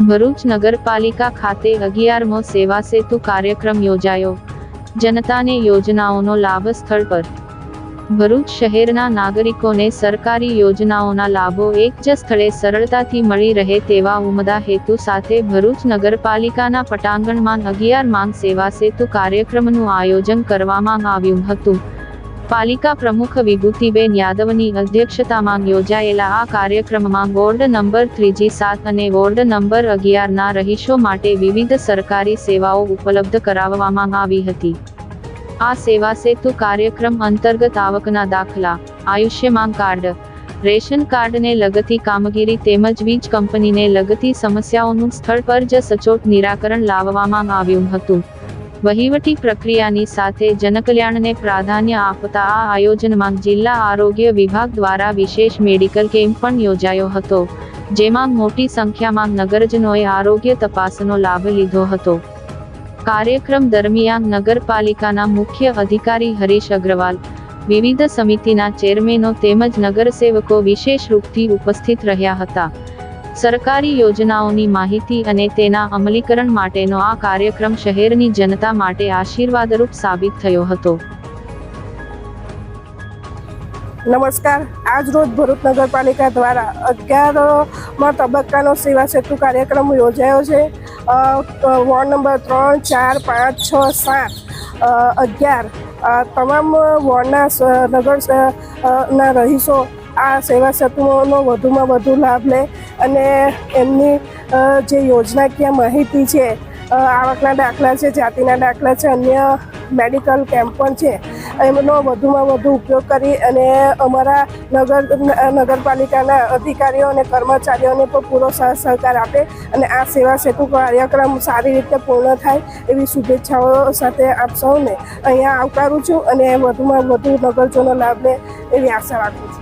ભરૂચ નગરપાલિકા ખાતે 11મો સેવા સેતુ કાર્યક્રમ યોજાયો। જનતાને યોજનાઓનો લાભ સ્થળ પર। ભરૂચ શહેરના નાગરિકોને સરકારી યોજનાઓના લાભો એક જ સ્થળે સરળતાથી મળી રહે તેવા ઉમદા હેતુ સાથે ભરૂચ નગરપાલિકાના પટાંગણમાં 11મા સેવા સેતુ કાર્યક્રમનું આયોજન કરવામાં આવ્યું હતું। પાલિકા પ્રમુખ વિભૂતિબેન યાદવની અધ્યક્ષતામાં યોજાયેલા આ કાર્યક્રમમાં વોર્ડ નંબર 3G7 અને વોર્ડ નંબર 11ના રહીશો માટે વિવિધ સરકારી સેવાઓ ઉપલબ્ધ કરાવવામાં આવી હતી। આ સેવા સેતુ કાર્યક્રમ અંતર્ગત આવકના દાખલા, આયુષ્યમાન કાર્ડ, રેશન કાર્ડને લગતી કામગીરી તેમજ વીજ કંપનીને લગતી સમસ્યાઓનું સ્થળ પર જ સચોટ નિરાકરણ લાવવામાં આવ્યું હતું। વહીવટી પ્રક્રિયાની સાથે જનકલ્યાણને પ્રાધાન્ય આપતા આ આયોજનમાં જિલ્લા આરોગ્ય વિભાગ દ્વારા વિશેષ મેડિકલ કેમ્પ પણ યોજાયો હતો, જેમાં મોટી સંખ્યામાં નગરજનોએ આરોગ્ય તપાસનો લાભ લીધો હતો। કાર્યક્રમ દરમિયાન નગરપાલિકાના મુખ્ય અધિકારી હરીશ અગ્રવાલ, વિવિધ સમિતિના ચેરમેનો તેમજ નગરસેવકો વિશેષ રૂપથી ઉપસ્થિત રહ્યા હતા। સરકારી યોજનાઓની માહિતી અને તેના અમલીકરણ માટેનો આ કાર્યક્રમ શહેરની જનતા માટે આશીર્વાદરૂપ સાબિત થયો હતો। નમસ્કાર। આજ રોજ ભરૂચ નગરપાલિકા દ્વારા 11મા તબક્કાનો સેવા સેતુ કાર્યક્રમ યોજાયો છે। વોર્ડ નંબર 3, 4, 5, 6, 7, 11 તમામ વોર્ડના નગરના રહીશો આ સેવા સેતુનો વધુમાં વધુ લાભ લે અને એમની જે યોજનાકીય માહિતી છે, આવકના દાખલા છે, જાતિના દાખલા છે, અન્ય મેડિકલ કેમ્પ પણ છે, એમનો વધુમાં વધુ ઉપયોગ કરી અને અમારા નગરપાલિકાના અધિકારીઓ અને કર્મચારીઓને પણ પૂરો સહકાર આપે અને આ સેવા સેતુ કાર્યક્રમ સારી રીતે પૂર્ણ થાય એવી શુભેચ્છાઓ સાથે આપ સૌને અહીંયા આવકારું છું અને વધુમાં વધુ નગરજનો લાભ લે એવી આશા રાખું છું।